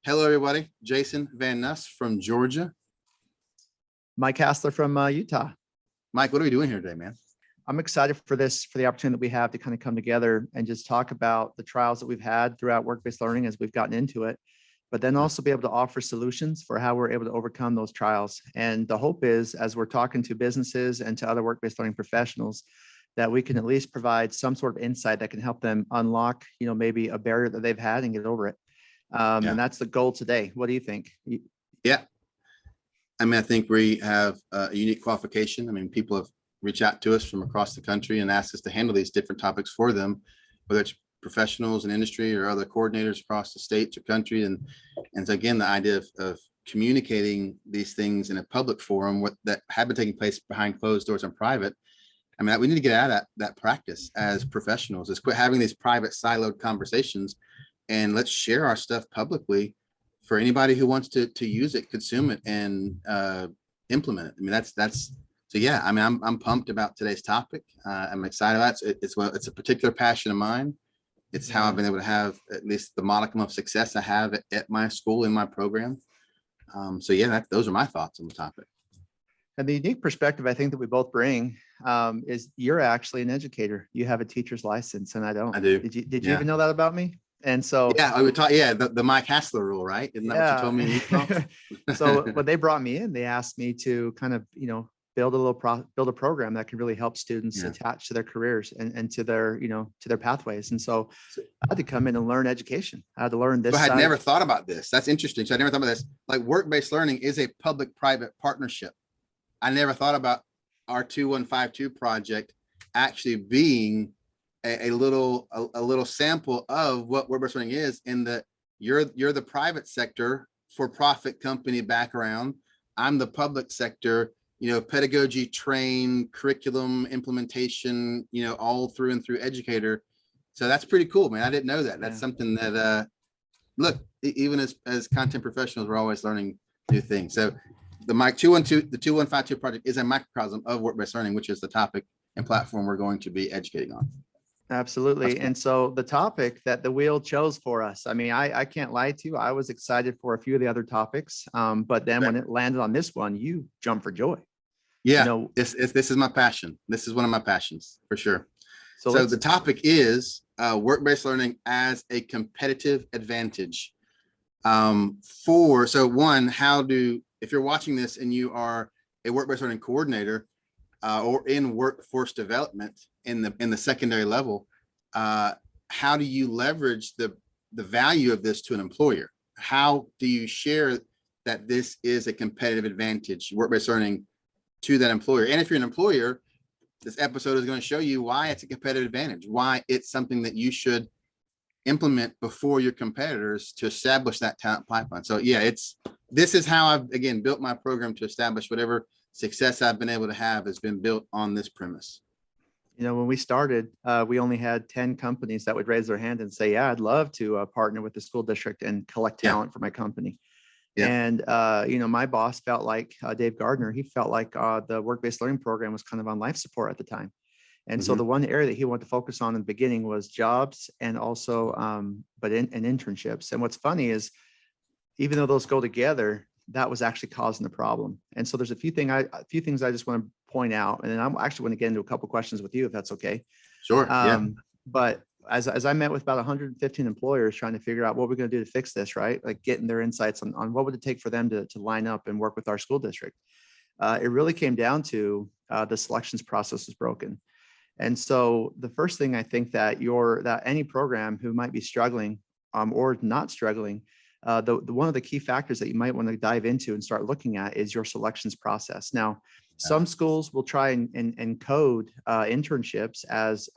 Hello, everybody. Jason Van Nuss from Georgia. Mike Hassler from Utah. Mike, what are we doing here today, man? I'm excited for the opportunity that we have to kind of come together and just talk about the trials that we've had throughout work-based learning as we've gotten into it, but then also be able to offer solutions for how we're able to overcome those trials. And the hope is, as we're talking to businesses and to other work-based learning professionals, that we can at least provide some sort of insight that can help them unlock, maybe a barrier that they've had and get over it. And that's the goal today. What do you think? Yeah. I think we have a unique qualification. People have reached out to us from across the country and asked us to handle these different topics for them, whether it's professionals in industry or other coordinators across the states or country. And so again, the idea of communicating these things in a public forum, what that have been taking place behind closed doors and private. We need to get out of that practice as professionals, is quit having these private siloed conversations. And let's share our stuff publicly for anybody who wants to use it, consume it, and implement it. So yeah. I'm pumped about today's topic. I'm excited about it. It's a particular passion of mine. It's how I've been able to have at least the modicum of success I have at my school in my program. So yeah, those are my thoughts on the topic. And the unique perspective I think that we both bring is you're actually an educator. You have a teacher's license, and I don't. I do. Did you even know that about me? And so I would talk. Yeah, the Mike Hassler rule, right? Isn't that what you told me? So when they brought me in, they asked me to kind of build a program that can really help students attach to their careers and to their to their pathways. And so I had to come in and learn education. I had to learn this. So I had never thought about this. That's interesting. So I never thought about this. Like, work-based learning is a public-private partnership. I never thought about our 2152 project actually being a little sample of what work-based learning is, in that you're the private sector for-profit company background. I'm the public sector, pedagogy, trained, curriculum implementation, all through and through educator. So that's pretty cool, man. I didn't know that. That's something that look, even as content professionals, we're always learning new things. So the 2152 project is a microcosm of work-based learning, which is the topic and platform we're going to be educating on. Absolutely. Cool. And so the topic that the wheel chose for us, I can't lie to you, I was excited for a few of the other topics, but then when it landed on this one, you jumped for joy. Yeah, this is my passion. This is one of my passions for sure. So the topic is work-based learning as a competitive advantage. If you're watching this and you are a work-based learning coordinator or in workforce development in the secondary level, how do you leverage the value of this to an employer? How do you share that this is a competitive advantage, work-based learning, to that employer? And if you're an employer, this episode is going to show you why it's a competitive advantage, why it's something that you should implement before your competitors to establish that talent pipeline. So yeah, this is how I've, again, built my program to establish whatever success I've been able to have has been built on this premise. When we started, we only had 10 companies that would raise their hand and say, yeah, I'd love to partner with the school district and collect talent for my company. Yeah. And, my boss felt like Dave Gardner, he felt like the work-based learning program was kind of on life support at the time. And so the one area that he wanted to focus on in the beginning was jobs and also, and internships. And what's funny is, even though those go together, that was actually causing the problem. And so there's a few things I just want to point out. And then I'm actually going to get into a couple of questions with you, if that's okay. Sure. But as I met with about 115 employers trying to figure out what we're going to do to fix this, right? Like getting their insights on what would it take for them to line up and work with our school district. It really came down to the selections process was broken. And so the first thing I think that any program who might be struggling or not struggling, one of the key factors that you might want to dive into and start looking at is your selections process. Now, some schools will try and code internships as,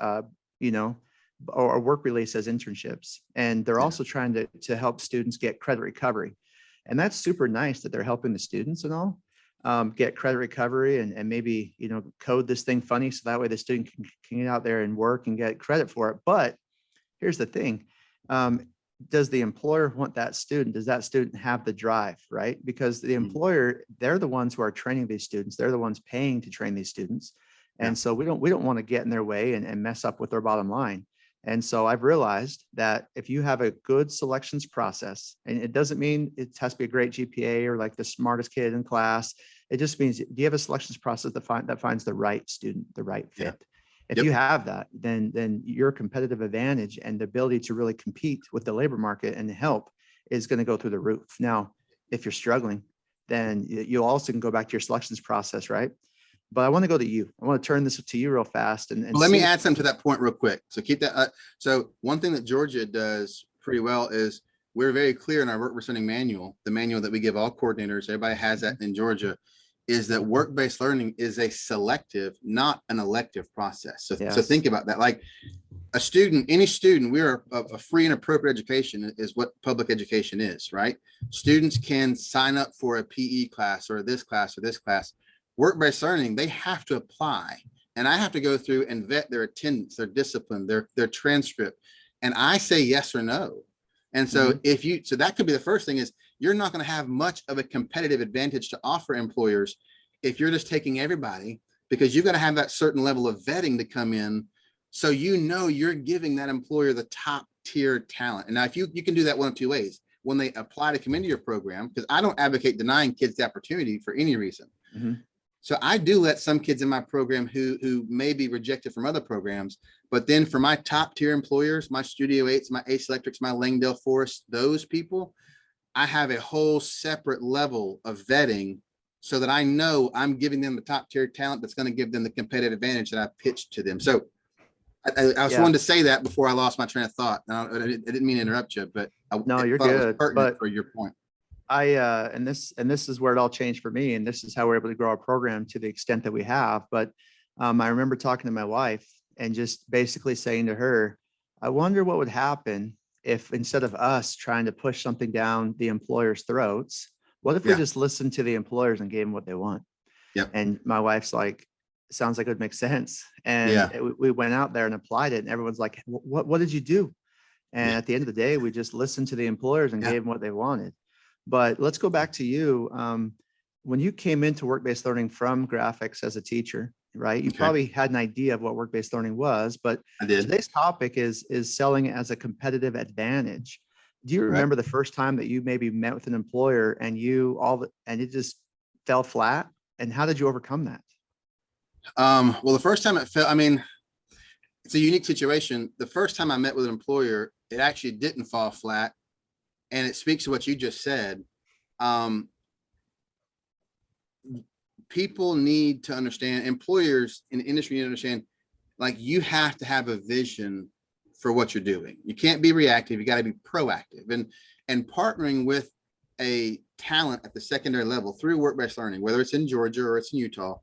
or work release as internships. And they're also trying to help students get credit recovery. And that's super nice that they're helping the students and all get credit recovery and maybe, code this thing funny. So that way the student can get out there and work and get credit for it. But here's the thing. Does the employer want that student? Does that student have the drive, right? Because the employer, they're the ones who are training these students. They're the ones paying to train these students. And so we don't want to get in their way and mess up with their bottom line. And so I've realized that if you have a good selections process, and it doesn't mean it has to be a great GPA or like the smartest kid in class. It just means, do you have a selections process that finds the right student, the right Yeah. fit? If Yep. you have that, then your competitive advantage and the ability to really compete with the labor market and help is going to go through the roof. Now, if you're struggling, then you also can go back to your selections process, right? But I want to go to you. I want to turn this to you real fast and Well, let me see. add something to that point real quick. So keep that. So one thing that Georgia does pretty well is we're very clear in our work-based learning manual, the manual that we give all coordinators, everybody has that in Georgia, is that work-based learning is a selective, not an elective process. So, Yes. so think about that. Like a student, any student, we are a free and appropriate education is what public education is, right? Students can sign up for a PE class or this class or this class. Work-based learning, they have to apply. And I have to go through and vet their attendance, their discipline, their transcript. And I say yes or no. And so so that could be the first thing is you're not going to have much of a competitive advantage to offer employers if you're just taking everybody, because you've got to have that certain level of vetting to come in. So, you're giving that employer the top tier talent. And now if you can do that one of two ways, when they apply to come into your program, because I don't advocate denying kids the opportunity for any reason. So I do let some kids in my program who may be rejected from other programs, but then for my top tier employers, my Studio 8s, my Ace Electrics, my Langdale Forest, those people, I have a whole separate level of vetting so that I know I'm giving them the top tier talent that's going to give them the competitive advantage that I pitched to them. So I just wanted to say that before I lost my train of thought. I didn't mean to interrupt you, but No, you're thought it was good. pertinent But for your point. and this is where it all changed for me. And this is how we're able to grow our program to the extent that we have. But I remember talking to my wife and just basically saying to her, I wonder what would happen if instead of us trying to push something down the employer's throats, what if we Yeah. just listened to the employers and gave them what they want? Yep. And my wife's like, sounds like it would make sense. And Yeah. we went out there and applied it. And everyone's like, what did you do? And Yeah. at the end of the day, we just listened to the employers and Yeah. gave them what they wanted. But let's go back to you. When you came into work-based learning from graphics as a teacher, right? You Okay. probably had an idea of what work-based learning was, but I did. today's topic is selling it as a competitive advantage. Do you Right. remember the first time that you maybe met with an employer and and it just fell flat? And how did you overcome that? Well, the first time it fell, I mean, it's a unique situation. The first time I met with an employer, it actually didn't fall flat. And it speaks to what you just said. People need to understand, employers in the industry need to understand, like you have to have a vision for what you're doing. You can't be reactive. You got to be proactive. And partnering with a talent at the secondary level through work-based learning, whether it's in Georgia or it's in Utah,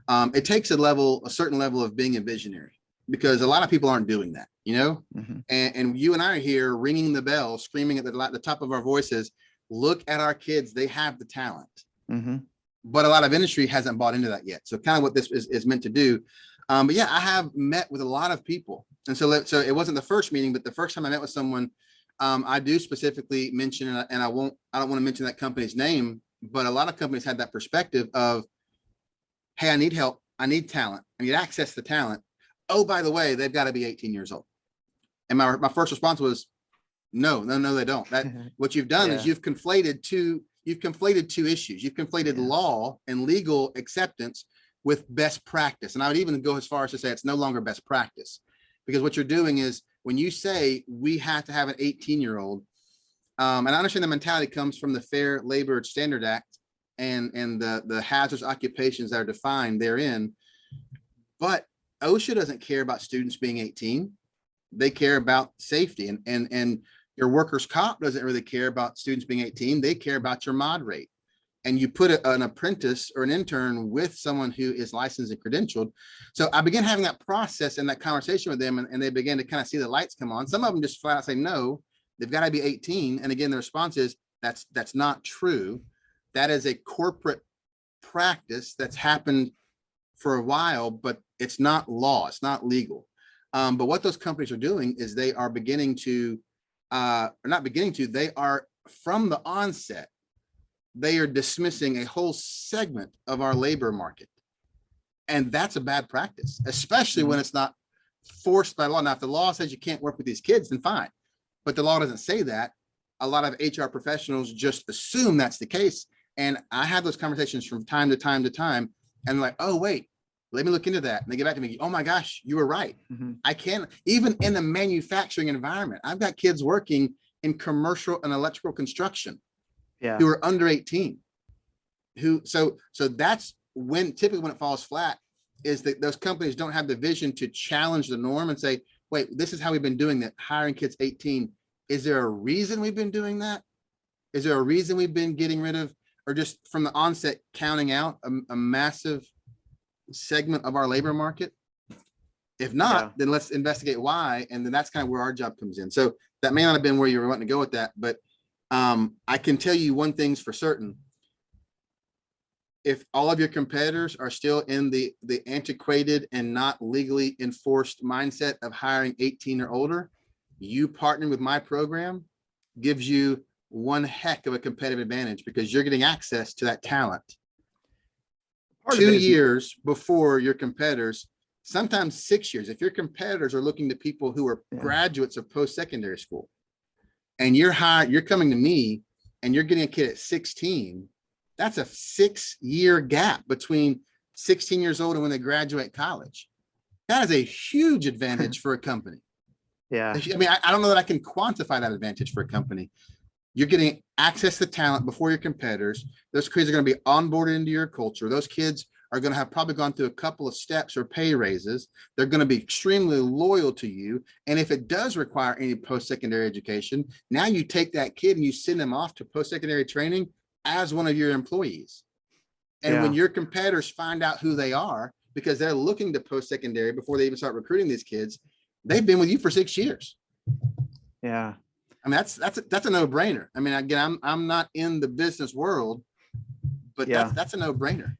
it takes a certain level of being a visionary, because a lot of people aren't doing that, and you and I are here ringing the bell, screaming at the top of our voices, look at our kids, they have the talent. But a lot of industry hasn't bought into that yet. So kind of what this is meant to do. But yeah, I have met with a lot of people. And so it wasn't the first meeting, but the first time I met with someone, I do specifically mention, and I don't want to mention that company's name, but a lot of companies had that perspective of, hey, I need help. I need talent. I need access to talent. Oh, by the way, they've got to be 18 years old. And my first response was, no, they don't. That what you've done is you've conflated two issues. You've conflated law and legal acceptance with best practice. And I would even go as far as to say it's no longer best practice, because what you're doing is when you say we have to have an 18-year-old, and I understand the mentality comes from the Fair Labor Standard Act and the hazardous occupations that are defined therein. But OSHA doesn't care about students being 18. They care about safety, and your workers' comp doesn't really care about students being 18. They care about your mod rate. And you put an apprentice or an intern with someone who is licensed and credentialed. So I began having that process and that conversation with them, and they began to kind of see the lights come on. Some of them just flat out say, no, they've got to be 18. And again, the response is, that's not true. That is a corporate practice that's happened for a while, but it's not law. It's not legal. But what those companies are doing is they are beginning to, they are from the onset, they are dismissing a whole segment of our labor market. And that's a bad practice, especially when it's not forced by law. Now, if the law says you can't work with these kids, then fine. But the law doesn't say that. A lot of HR professionals just assume that's the case. And I have those conversations from time to time to time. And like, oh, wait, let me look into that. And they get back to me, oh my gosh, you were right. I can't, even in the manufacturing environment, I've got kids working in commercial and electrical construction who are under 18. So that's when typically when it falls flat is that those companies don't have the vision to challenge the norm and say, wait, this is how we've been doing that, hiring kids 18. Is there a reason we've been doing that? Is there a reason we've been getting rid of, or just from the onset counting out a massive segment of our labor market? If not, then let's investigate why. And then that's kind of where our job comes in. So that may not have been where you were wanting to go with that, but I can tell you one thing's for certain. If all of your competitors are still in the antiquated and not legally enforced mindset of hiring 18 or older, you partnering with my program gives you one heck of a competitive advantage because you're getting access to that talent 2 years before your competitors, sometimes 6 years. If your competitors are looking to people who are graduates of post-secondary school and you're coming to me and you're getting a kid at 16, that's a 6-year gap between 16 years old and when they graduate college. That is a huge advantage for a company. I mean, I don't know that I can quantify that advantage for a company. You're getting access to talent before your competitors. Those kids are going to be onboarded into your culture. Those kids are going to have probably gone through a couple of steps or pay raises. They're going to be extremely loyal to you. And if it does require any post-secondary education, now you take that kid and you send them off to post-secondary training as one of your employees. And when your competitors find out who they are, because they're looking to post-secondary before they even start recruiting these kids, they've been with you for 6 years. I mean, that's a no-brainer. I mean, again, I'm not in the business world, but that's a no-brainer.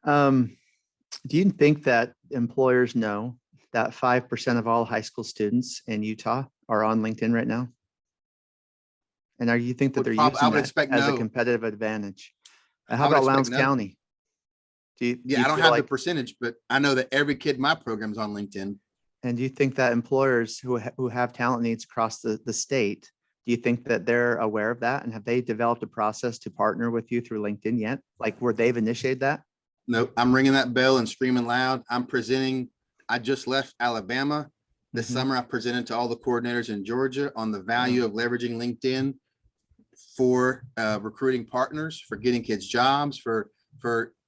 Do you think that employers know that 5% of all high school students in Utah are on LinkedIn right now? And are you think that they're using that as a competitive advantage? How about Lowndes County? I don't have the percentage, but I know that every kid in my program is on LinkedIn. And do you think that employers who have talent needs across the state, do you think that they're aware of that? And have they developed a process to partner with you through LinkedIn yet? Like where they've initiated that? No, I'm ringing that bell and screaming loud. I'm presenting. I just left Alabama. This summer, I presented to all the coordinators in Georgia on the value of leveraging LinkedIn for recruiting partners, for getting kids jobs, for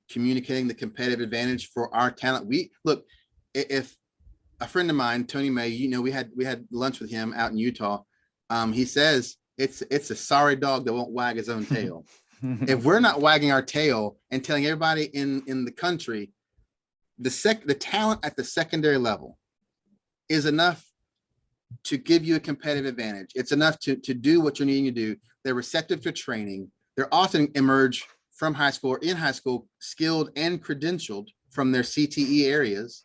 communicating the competitive advantage for our talent. If a friend of mine, Tony May, we had lunch with him out in Utah. He says it's a sorry dog that won't wag his own tail. If we're not wagging our tail and telling everybody in the country, the talent at the secondary level is enough to give you a competitive advantage. It's enough to do what you're needing to do. They're receptive to training. They're often emerge from high school or in high school, skilled and credentialed from their CTE areas.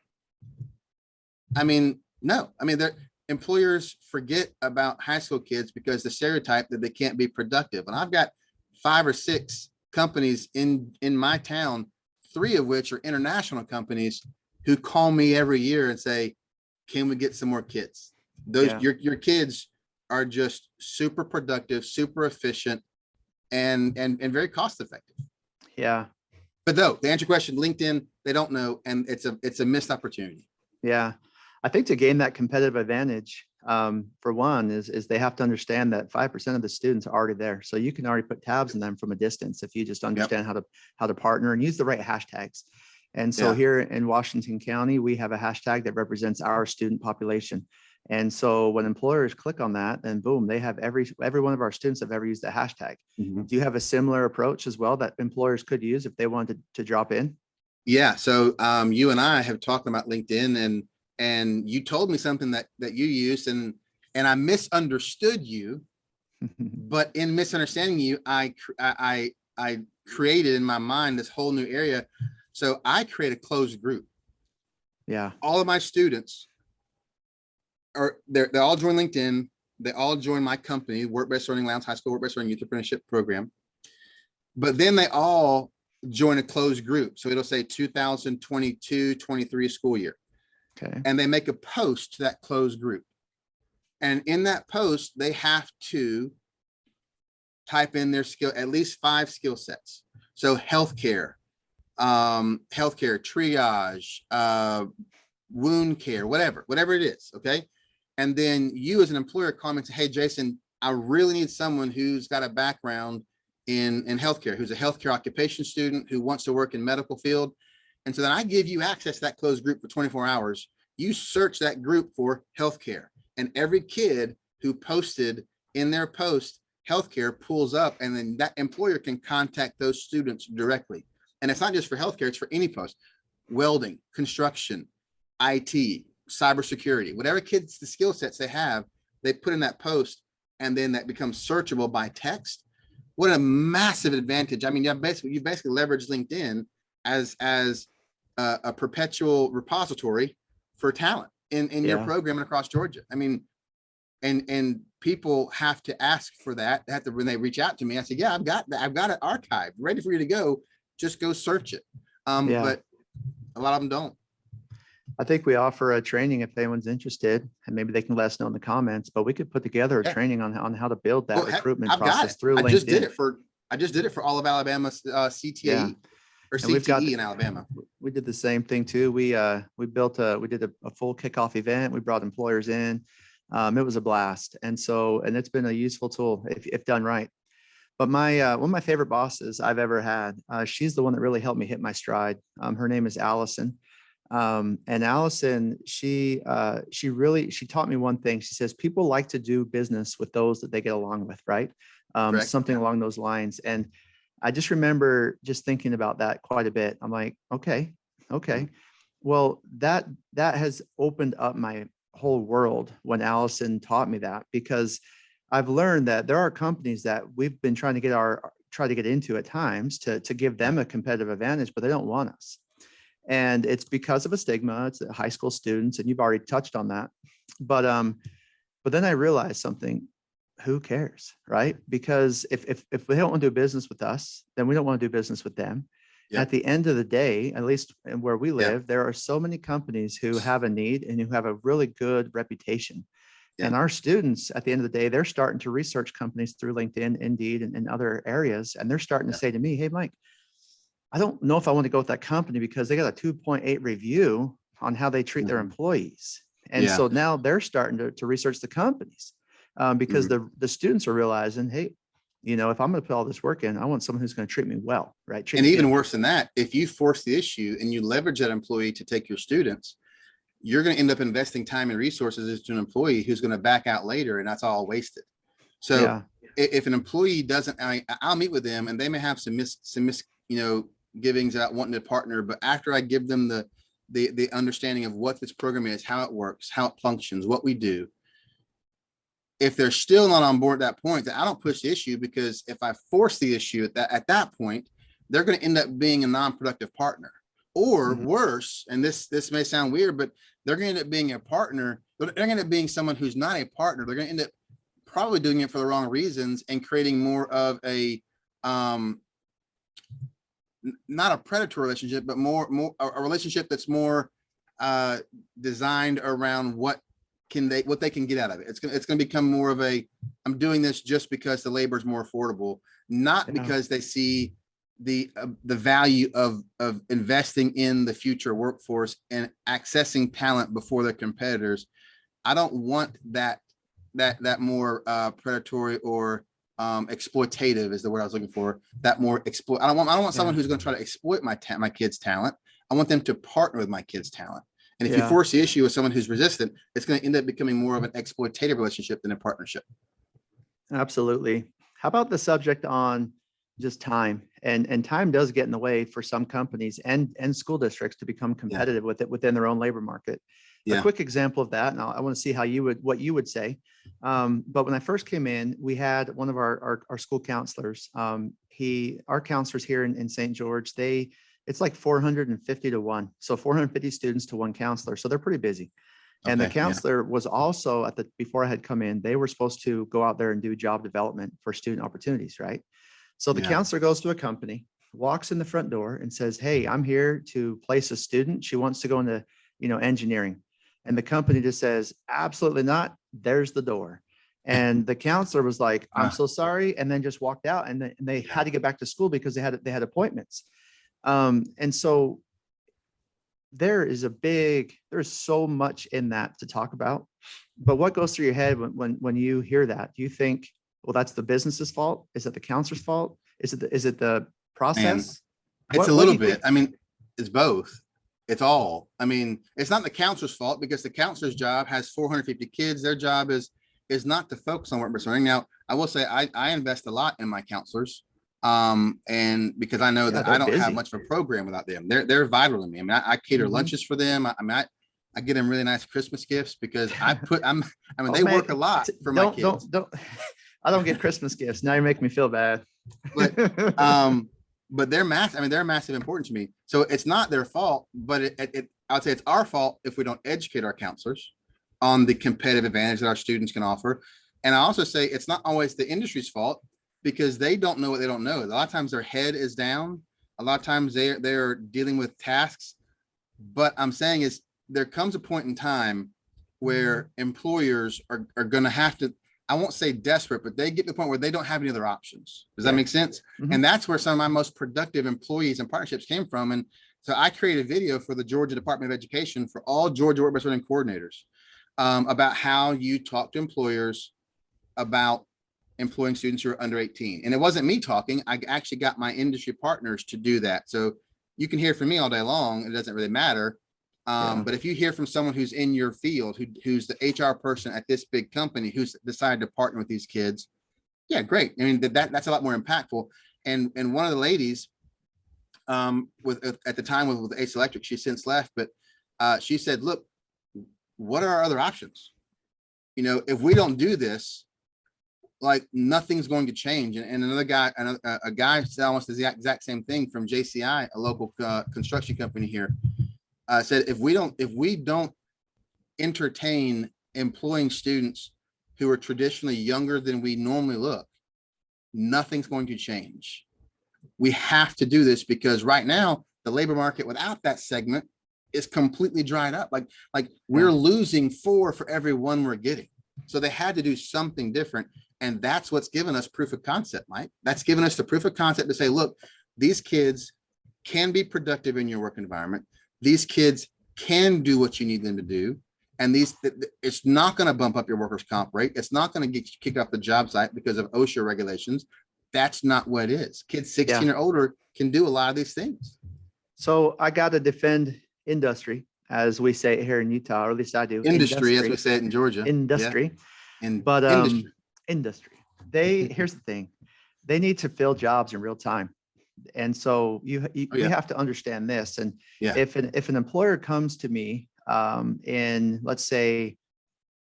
I mean, their employers forget about high school kids because the stereotype that they can't be productive. And I've got 5 or 6 companies in my town, 3 of which are international companies who call me every year and say, can we get some more kids? Your kids are just super productive, super efficient, and very cost effective. But though, to answer your question, LinkedIn, they don't know, and it's a missed opportunity. I think to gain that competitive advantage, for one, is they have to understand that 5% of the students are already there. So you can already put tabs in them from a distance if you just understand how to partner and use the right hashtags. And so here in Washington County, we have a hashtag that represents our student population. And so when employers click on that, then boom, they have every one of our students have ever used that hashtag. Do you have a similar approach as well that employers could use if they wanted to drop in? Yeah. So you and I have talked about LinkedIn, and you told me something that you used, and I misunderstood you. But in misunderstanding you, I created in my mind this whole new area. So I create a closed group. All of my students they all join LinkedIn. They all join my company, Work-Based Learning, Lowndes High School Work-Based Learning Youth Apprenticeship Program. But then they all join a closed group. So it'll say 2022-23 school year. Okay. and they make a post to that closed group. And in that post, they have to type in their skill, at least 5 skill sets. So healthcare, triage, wound care, whatever it is. Okay. And then you as an employer comment, hey, Jason, I really need someone who's got a background in healthcare, who's a healthcare occupation student, who wants to work in medical field. And so then I give you access to that closed group for 24 hours. You search that group for healthcare, and every kid who posted in their post healthcare pulls up, and then that employer can contact those students directly. And it's not just for healthcare, it's for any post: welding, construction, IT, cybersecurity, whatever kids, the skill sets they have, they put in that post, and then that becomes searchable by text. What a massive advantage. I mean, you basically leverage LinkedIn as a perpetual repository for talent in your program and across Georgia. I mean, and people have to ask for that. They have to, when they reach out to me, I say, yeah, I've got it archived, ready for you to go. Just go search it. But a lot of them don't. I think we offer a training if anyone's interested, and maybe they can let us know in the comments, but we could put together a training on how to build that recruitment process through LinkedIn. I just did it for all of Alabama, CTE or CTE in Alabama. We did the same thing too. We did a full kickoff event. We brought employers in. It was a blast. And it's been a useful tool if done right. But one of my favorite bosses I've ever had, she's the one that really helped me hit my stride. Her name is Allison. And Allison, she taught me one thing. She says, people like to do business with those that they get along with, right? Something along those lines. And I just remember just thinking about that quite a bit. I'm like, okay. Well, that has opened up my whole world when Allison taught me that, because I've learned that there are companies that we've been trying to get into at times to give them a competitive advantage, but they don't want us. And it's because of a stigma. It's high school students, and you've already touched on that. But then I realized something. Who cares, right? Because if they don't want to do business with us, then we don't want to do business with them. Yep. At the end of the day, at least where we live, there are so many companies who have a need and who have a really good reputation. And our students, at the end of the day, they're starting to research companies through LinkedIn, Indeed, and other areas. And they're starting to say to me, hey, Mike, I don't know if I want to go with that company because they got a 2.8 review on how they treat their employees. And so now they're starting to research the companies because the students are realizing, hey, if I'm going to put all this work in, I want someone who's going to treat me well, right? And even worse than that, if you force the issue and you leverage that employee to take your students, you're going to end up investing time and resources into an employee who's going to back out later, and that's all wasted. So if an employee doesn't, I'll meet with them, and they may have some givings about wanting to partner, but after I give them the understanding of what this program is, how it works, how it functions, what we do, if they're still not on board at that point, then I don't push the issue, because if I force the issue at that point, they're going to end up being a non-productive partner. Or worse, and this may sound weird, but they're going to end up being a partner. They're going to end up being someone who's not a partner. They're going to end up probably doing it for the wrong reasons and creating more of a not a predatory relationship, but more a relationship that's more designed around what they can get out of it. It's going to become more of a, I'm doing this just because the labor is more affordable, not because they see the value of investing in the future workforce and accessing talent before their competitors. I don't want that more predatory or exploitative is the word I was looking for. That more exploit. I don't want someone who's going to try to exploit my kids' talent. I want them to partner with my kids' talent. And if you force the issue with someone who's resistant, it's going to end up becoming more of an exploitative relationship than a partnership. Absolutely. How about the subject on just time? And time does get in the way for some companies and school districts to become competitive with it within their own labor market. A quick example of that, and I want to see what you would say. But when I first came in, we had one of our school counselors. Our counselors here in St. George, it's like 450 to 1. So 450 students to 1 counselor. So they're pretty busy. And the counselor was also before I had come in, they were supposed to go out there and do job development for student opportunities, right? So the counselor goes to a company, walks in the front door and says, hey, I'm here to place a student. She wants to go into, engineering. And the company just says, absolutely not. There's the door. And the counselor was like, I'm so sorry. And then just walked out, and they had to get back to school because they had appointments. And so there's so much in that to talk about. But what goes through your head when you hear that? Do you think, well, that's the business's fault? Is it the counselor's fault? Is it the process? It's a What little do you bit. think? I mean, it's both. It's all. I mean, it's not the counselor's fault, because the counselor's job has 450 kids. Their job is not to focus on work-based learning. Now, I will say I invest a lot in my counselors, and because I know Yeah, that they're I don't have busy. much of a program without them. They're vital to me. I mean, I cater Mhm. lunches for them. I get them really nice Christmas gifts because I mean, Oh they man, work a lot for my don't kids. I don't get Christmas gifts. Now you're making me feel bad. But but they're massive. I mean, they're massive important to me. So it's not their fault, but I would say it's our fault if we don't educate our counselors on the competitive advantage that our students can offer. And I also say it's not always the industry's fault, because they don't know what they don't know. A lot of times their head is down. A lot of times they're dealing with tasks. But I'm saying is, there comes a point in time where employers are going to have to, I won't say desperate, but they get to the point where they don't have any other options. Does that Yeah. make sense? Mhm. And that's where some of my most productive employees and partnerships came from. And so I created a video for the Georgia Department of Education for all Georgia work-based learning coordinators, about how you talk to employers about employing students who are under 18. And it wasn't me talking. I actually got my industry partners to do that. So you can hear from me all day long. It doesn't really matter. Yeah. But if you hear from someone who's in your field, who's the HR person at this big company, who's decided to partner with these kids, yeah, great. I mean, that's a lot more impactful. And one of the ladies, with at the time with Ace Electric, she's since left, but she said, look, what are our other options? You know, if we don't do this, like, nothing's going to change. And another guy, a guy said almost the exact same thing from JCI, a local construction company here, said, if we don't entertain employing students who are traditionally younger than we normally look, nothing's going to change. We have to do this, because right now the labor market without that segment is completely dried up. Like we're losing 4 for every 1 we're getting. So they had to do something different. And that's what's given us proof of concept, Mike. That's given us the proof of concept to say, look, these kids can be productive in your work environment. These kids can do what you need them to do. And it's not going to bump up your workers' comp rate. It's not going to get you kicked off the job site because of OSHA regulations. That's not what it is. Kids 16 or older can do a lot of these things. So I got to defend industry, as we say it here in Utah, or at least I do. Industry, as we say it in Georgia. Industry. And But industry. industry. Here's the thing. They need to fill jobs in real time. And so we have to understand this. And if an employer comes to me in, let's say,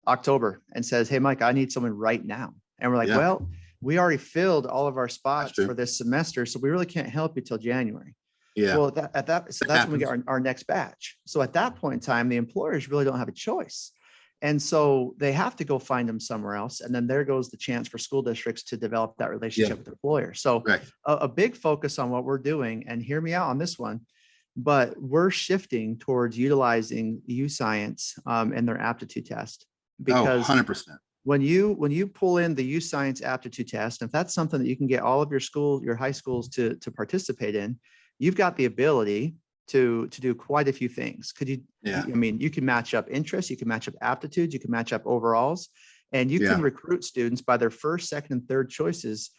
October and says, hey, Mike, I need someone right now. And we're like, well, we already filled all of our spots for this semester, so we really can't help you till January. Yeah. Well, that's when we get our next batch. So at that point in time, the employers really don't have a choice. And so they have to go find them somewhere else. And then there goes the chance for school districts to develop that relationship with the employer. So a big focus on what we're doing, and hear me out on this one, but we're shifting towards utilizing U-Science and their aptitude test. Because 100%. When you pull in the U-Science aptitude test, if that's something that you can get all of your high schools to participate in, you've got the ability to do quite a few things. I mean, you can match up interests, you can match up aptitudes, you can match up overalls, and you can recruit students by their first, second, and third choices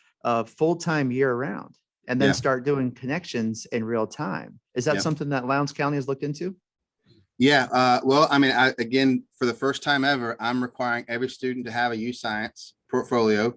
full-time year round, and then start doing connections in real time. Is that something that Lowndes County has looked into? Yeah. Well, I mean, again, for the first time ever, I'm requiring every student to have a U-Science portfolio.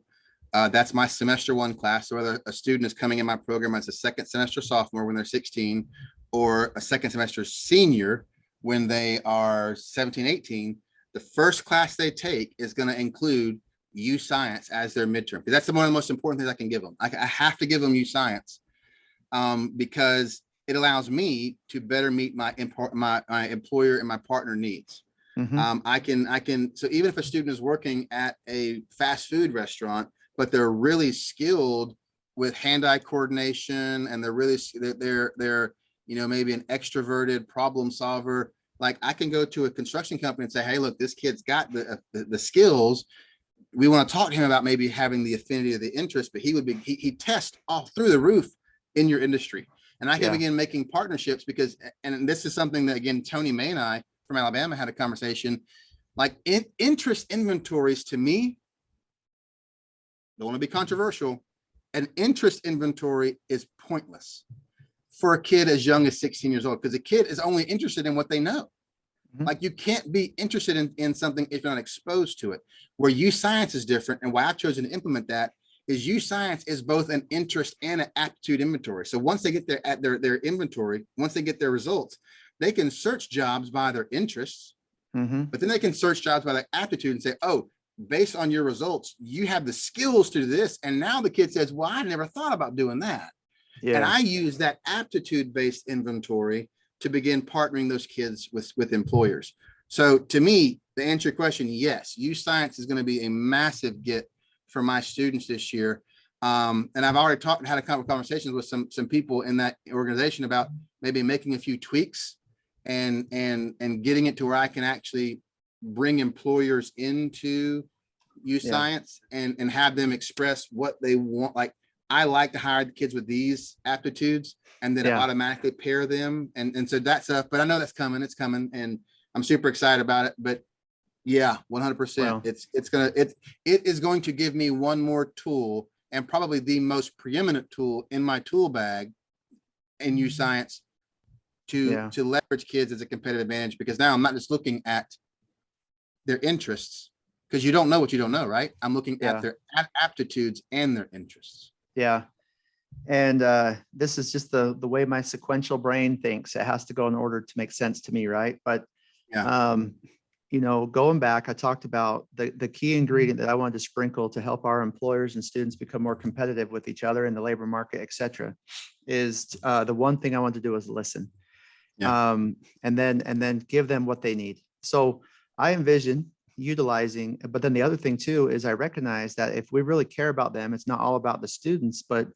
That's my semester 1 class. So whether a student is coming in my program as a second semester sophomore when they're 16, or a second semester senior when they are 17, 18, the first class they take is going to include U-Science as their midterm. That's one of the most important things I can give them. I have to give them U-Science because it allows me to better meet my employer and my partner needs. I can, so even if a student is working at a fast food restaurant, but they're really skilled with hand-eye coordination, and they're maybe an extroverted problem solver, Like I can go to a construction company and say, hey, look, this kid's got the skills. We want to talk to him about maybe having the affinity or the interest, but he tests all through the roof in your industry. And I can begin making partnerships because, and this is something that again, Tony May and I from Alabama had a conversation, like interest inventories to me, don't want to be controversial. An interest inventory is pointless for a kid as young as 16 years old, because a kid is only interested in what they know. Like you can't be interested in something if you're not exposed to it. Where U Science is different, and why I've chosen to implement that is U Science is both an interest and an aptitude inventory. So once they get their inventory, once they get their results, they can search jobs by their interests, but then they can search jobs by their aptitude and say, oh, based on your results, you have the skills to do this. And now the kid says, well, I never thought about doing that. And I use that aptitude-based inventory to begin partnering those kids with employers. So to me, to answer your question, yes, U Science is going to be a massive get for my students this year. And I've already had a couple of conversations with some people in that organization about maybe making a few tweaks and getting it to where I can actually bring employers into U Science and have them express what they want. Like, I like to hire the kids with these aptitudes, and then automatically pair them. And so that's but I know that's coming. It's coming, and I'm super excited about it. But yeah, 100%. It is going to give me one more tool, and probably the most preeminent tool in my tool bag in U Science to leverage kids as a competitive advantage, because now I'm not just looking at their interests, because you don't know what you don't know, right? I'm looking at their aptitudes and their interests. Yeah. And this is just the way my sequential brain thinks. It has to go in order to make sense to me, right? But you know, going back, I talked about the key ingredient that I wanted to sprinkle to help our employers and students become more competitive with each other in the labor market, et cetera, is the one thing I wanted to do is listen. And then give them what they need. So I envision utilizing, but then the other thing too is I recognize that if we really care about them, it's not all about the students, but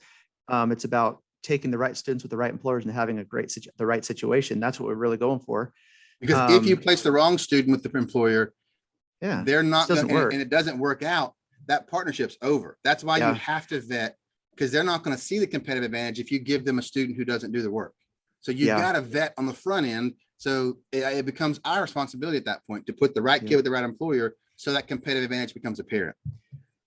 it's about taking the right students with the right employers and having the right situation. That's what we're really going for. Because if you place the wrong student with the employer, they're not going to, and it doesn't work out, that partnership's over. That's why you have to vet, because they're not going to see the competitive advantage if you give them a student who doesn't do the work. So you've got to vet on the front end. So it becomes our responsibility at that point to put the right kid with the right employer, so that competitive advantage becomes apparent.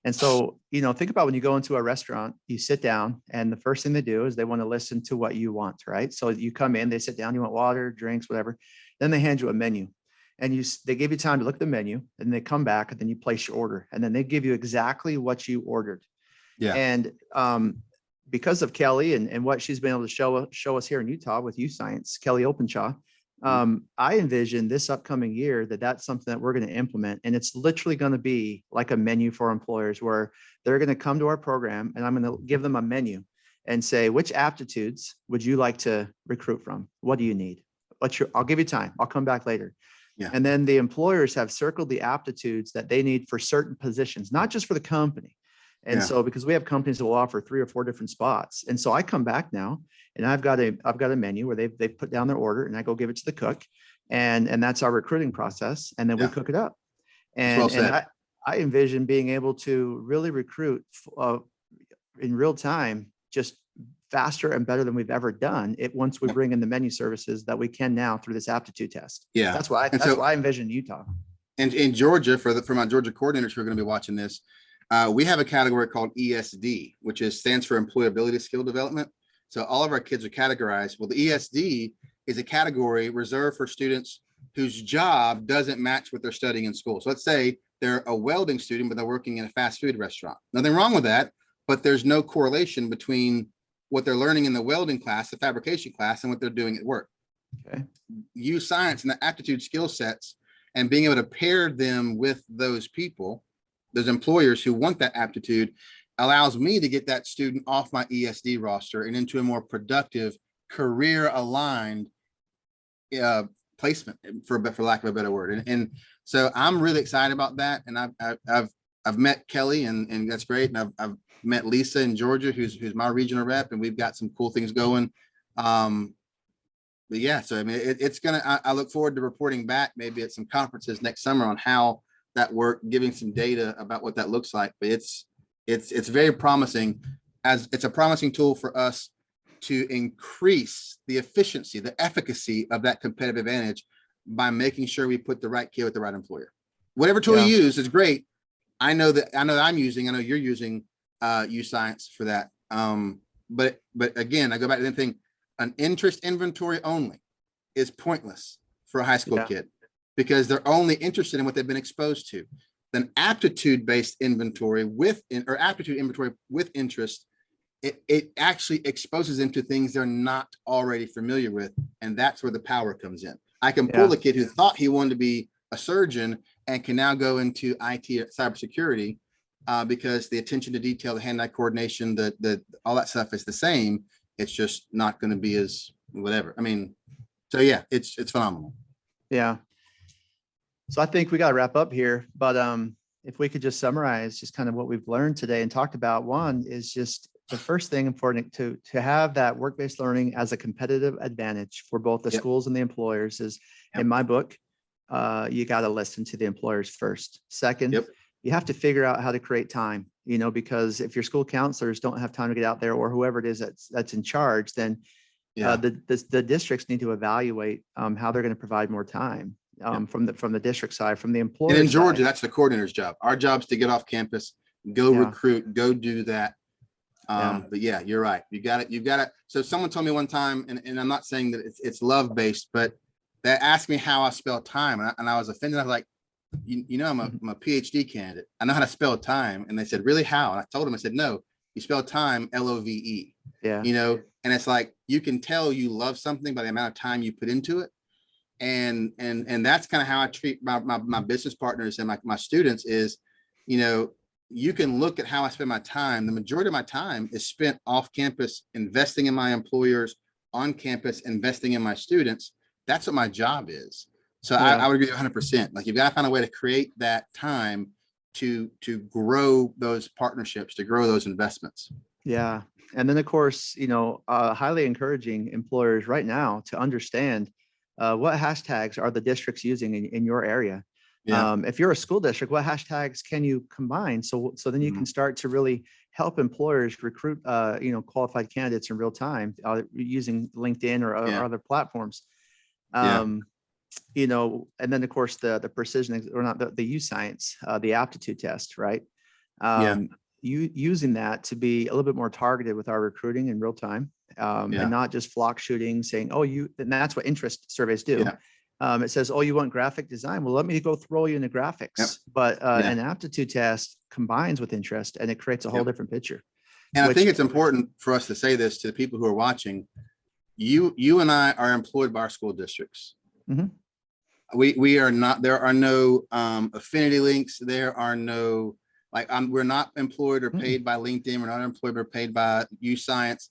And so, you know, think about when you go into a restaurant, you sit down, and the first thing they do is they want to listen to what you want, right? So you come in, they sit down, you want water, drinks, whatever. Then they hand you a menu, and they give you time to look at the menu, and they come back, and then you place your order, and then they give you exactly what you ordered. And because of Kelly and what she's been able to show us here in Utah with U Science, Kelly Openshaw, I envision this upcoming year that's something that we're going to implement. And it's literally going to be like a menu for employers, where they're going to come to our program, and I'm going to give them a menu and say, which aptitudes would you like to recruit from? What do you need? I'll give you time. I'll come back later. And then the employers have circled the aptitudes that they need for certain positions, not just for the company. And so, because we have companies that will offer 3 or 4 different spots. And so I come back now, and I've got a menu where they've put down their order, and I go give it to the cook, and that's our recruiting process. And then we cook it up. And I envision being able to really recruit in real time, just faster and better than we've ever done it, once we bring in the menu services that we can now through this aptitude test. That's why I envision Utah. And in Georgia, for my Georgia coordinators who are going to be watching this, we have a category called ESD, which stands for Employability Skill Development. So all of our kids are categorized. Well, the ESD is a category reserved for students whose job doesn't match what they're studying in school. So let's say they're a welding student, but they're working in a fast food restaurant. Nothing wrong with that, but there's no correlation between what they're learning in the welding class, the fabrication class, and what they're doing at work. U Science and the aptitude skill sets, and being able to pair them with those people, those employers who want that aptitude, allows me to get that student off my ESD roster and into a more productive, career aligned placement, for lack of a better word. And so I'm really excited about that. And I've met Kelly, and that's great. And I've met Lisa in Georgia, who's my regional rep, and we've got some cool things going. but yeah, so I mean, it's gonna. I look forward to reporting back maybe at some conferences next summer on how that worked, giving some data about what that looks like. But it's very promising, as it's a promising tool for us to increase the efficiency, the efficacy of that competitive advantage by making sure we put the right kid with the right employer. Whatever tool Yeah. you use is great. I know that I'm using. I know you're using Science for that. But again, I go back to the thing. An interest inventory only is pointless for a high school Yeah. kid because they're only interested in what they've been exposed to. Then aptitude-based inventory or aptitude inventory with interest, it actually exposes them to things they're not already familiar with. And that's where the power comes in. I can pull Yeah. the kid who thought he wanted to be a surgeon and can now go into IT or cybersecurity because the attention to detail, the hand-eye coordination, the all that stuff is the same. It's just not going to be as whatever. I mean, so yeah, it's phenomenal. Yeah. So I think we got to wrap up here, but if we could just summarize just kind of what we've learned today and talked about. One is just the first thing important to have that work-based learning as a competitive advantage for both the Yep. schools and the employers is, Yep. in my book, you got to listen to the employers first. Second, Yep. you have to figure out how to create time, because if your school counselors don't have time to get out there, or whoever it is that's in charge, then Yeah. the districts need to evaluate how they're going to provide more time from the district side, from the employer. And in Georgia, side. that's the coordinator's job. Our job's to get off campus, go Yeah. recruit, go do that. Yeah. But yeah, you're right. You got it. You've got it. So someone told me one time, and I'm not saying that it's love based, but they asked me how I spell time, and I was offended. I was like, I'm a PhD candidate. I know how to spell time. And they said, really, how? And I told them, I said, no, you spell time LOVE. Yeah. And it's like you can tell you love something by the amount of time you put into it. And that's kind of how I treat my business partners and my students is, you can look at how I spend my time. The majority of my time is spent off campus, investing in my employers, on campus, investing in my students. That's what my job is. So Yeah. I would agree 100%. Like you've got to find a way to create that time to grow those partnerships, to grow those investments. Yeah. And then, of course, highly encouraging employers right now to understand what hashtags are the districts using in your area. Yeah. If you're a school district, what hashtags can you combine? So then you can start to really help employers recruit, qualified candidates in real time using LinkedIn or other platforms. And then of course the precision, or not the U-Science, the aptitude test, right? Using that to be a little bit more targeted with our recruiting in real time, and not just flock shooting, saying, and that's what interest surveys do. It says, you want graphic design? Well, let me go throw you into graphics. Yep. But an aptitude test combines with interest, and it creates a whole different picture. And I think it's important for us to say this to the people who are watching. You and I are employed by our school districts. Mm-hmm. We are not. There are no affinity links. There are no we're not employed or paid by LinkedIn. We're not employed or paid by U-Science.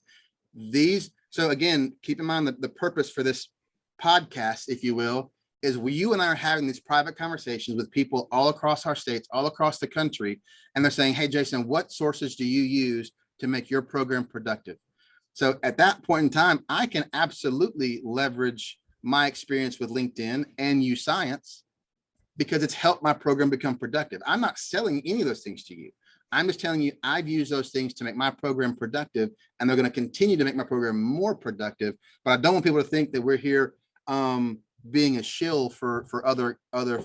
So again, keep in mind that the purpose for this podcast, if you will, is you and I are having these private conversations with people all across our states, all across the country, and they're saying, hey, Jason, what sources do you use to make your program productive? So at that point in time, I can absolutely leverage my experience with LinkedIn and U-Science because it's helped my program become productive. I'm not selling any of those things to you. I'm just telling you, I've used those things to make my program productive, and they're going to continue to make my program more productive. But I don't want people to think that we're here being a shill for other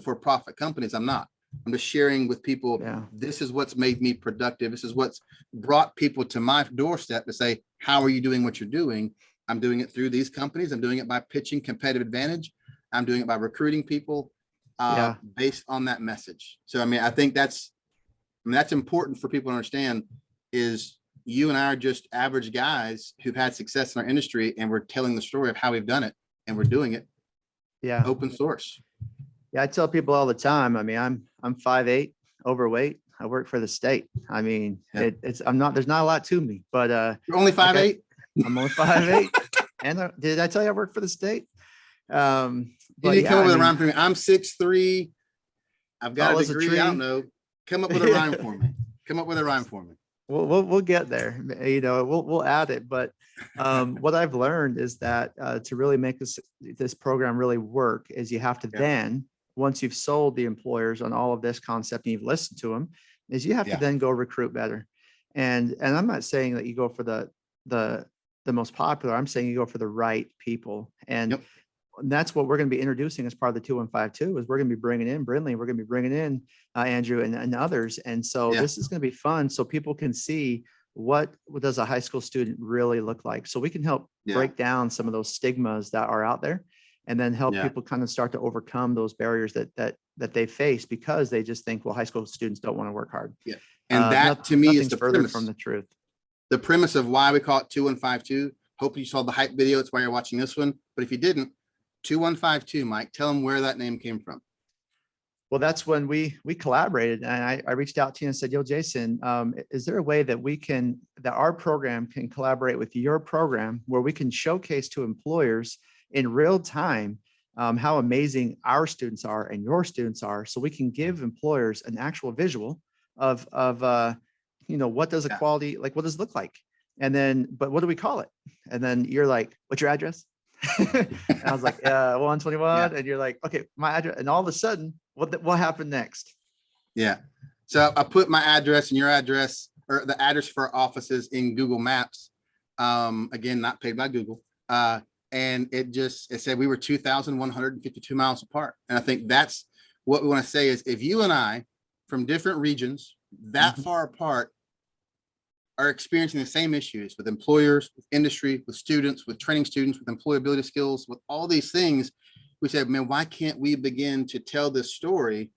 for-profit companies. I'm not. I'm just sharing with people, this is what's made me productive. This is what's brought people to my doorstep to say, how are you doing what you're doing? I'm doing it through these companies. I'm doing it by pitching competitive advantage. I'm doing it by recruiting people based on that message. So, I think that's important for people to understand is you and I are just average guys who've had success in our industry, and we're telling the story of how we've done it, and we're doing it. Open source. I tell people all the time, I'm 5'8", overweight. I work for the state. There's not a lot to me, but you're only 5'8". I'm only 5'8". And did I tell you I work for the state? You need to come up with a rhyme for me. I'm 6'3". I've got a degree. I don't know. Come up with a rhyme for me. Come up with a rhyme for me. we'll get there. You know, we'll add it. But what I've learned is that to really make this program really work is you have to Yeah. then, once you've sold the employers on all of this concept and you've listened to them, is you have to Yeah. then go recruit better. And I'm not saying that you go for the most popular. I'm saying you go for the right people. And Yep. that's what we're going to be introducing as part of the 2152 is we're going to be bringing in Brindley, we're going to be bringing in Andrew and others. And so Yeah. this is going to be fun. So people can see what does a high school student really look like? So we can help Yeah. break down some of those stigmas that are out there and then help Yeah. people kind of start to overcome those barriers that they face because they just think, well, high school students don't want to work hard. Yeah. And that to me is nothing's the further premise. from the truth. The premise of why we call it 2152. Hope you saw the hype video. It's why you're watching this one. But if you didn't, 2152, Mike, tell them where that name came from. Well, that's when we collaborated, and I reached out to you and said, "Yo, Jason, is there a way that that our program can collaborate with your program where we can showcase to employers in real time how amazing our students are and your students are, so we can give employers an actual visual of what does Yeah. equality like? What does it look like? And then, but what do we call it? And then you're like, what's your address?" And I was like, 121. Yeah. And you're like, okay, my address. And all of a sudden, what happened next? Yeah. So I put my address and your address or the address for our offices in Google Maps. Again, not paid by Google. And it said we were 2,152 miles apart. And I think that's what we want to say is if you and I from different regions that Mhm. far apart are experiencing the same issues with employers, with industry, with students, with training students, with employability skills, with all these things, we said, man, why can't we begin to tell this story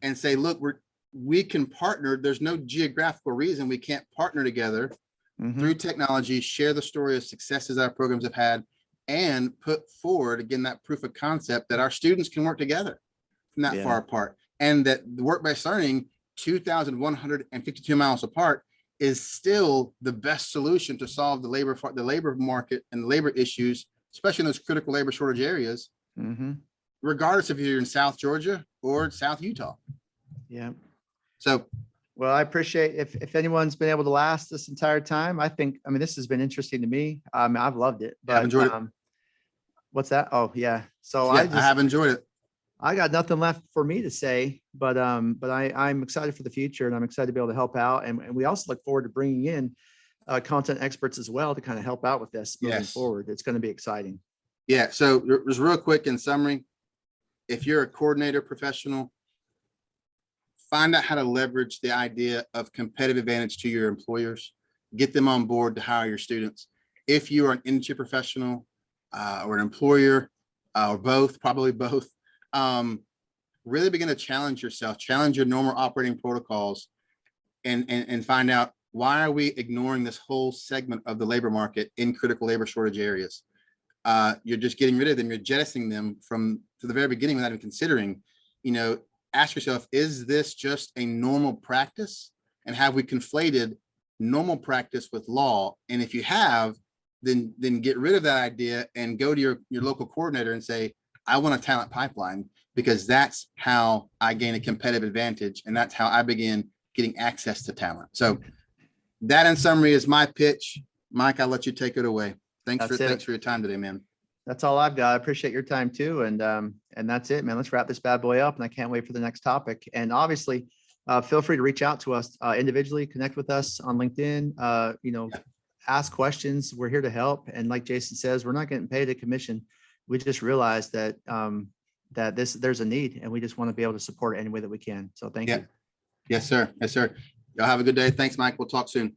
and say, look, we can partner. There's no geographical reason we can't partner together Mhm. through technology, share the story of successes our programs have had, and put forward, again, that proof of concept that our students can work together from that Yeah. far apart. And that the work-based learning, 2,152 miles apart, is still the best solution to solve the labor market and the labor issues, especially in those critical labor shortage areas, Mhm. regardless if you're in South Georgia or South Utah. Yeah. So, Well, I appreciate if anyone's been able to last this entire time. I mean, this has been interesting to me. I've loved it. yeah, I've But enjoyed it. what's that? Oh, yeah. So Yeah, I have enjoyed it. I got nothing left for me to say, but I'm excited for the future and I'm excited to be able to help out. And we also look forward to bringing in content experts as well to kind of help out with this moving Yes. forward. It's going to be exciting. Yeah. So just real quick in summary, if you're a coordinator professional, find out how to leverage the idea of competitive advantage to your employers, get them on board to hire your students. If you are an industry professional or an employer or both, probably both, really begin to challenge yourself, challenge your normal operating protocols and find out why are we ignoring this whole segment of the labor market in critical labor shortage areas. You're just getting rid of them. You're jettisoning them from the very beginning without even considering, ask yourself, is this just a normal practice? And have we conflated normal practice with law? And if you have, then get rid of that idea and go to your local coordinator and say, I want a talent pipeline, because that's how I gain a competitive advantage. And that's how I begin getting access to talent. So that in summary is my pitch. Mike, I'll let you take it away. Thanks for your time today, man. That's all I've got. I appreciate your time too. And that's it, man. Let's wrap this bad boy up. And I can't wait for the next topic. And obviously, feel free to reach out to us individually, connect with us on LinkedIn, ask questions. We're here to help. And like Jason says, we're not getting paid a commission. We just realized that there's a need and we just want to be able to support it any way that we can. So thank you. Yes, sir. Yes, sir. Y'all have a good day. Thanks, Mike. We'll talk soon.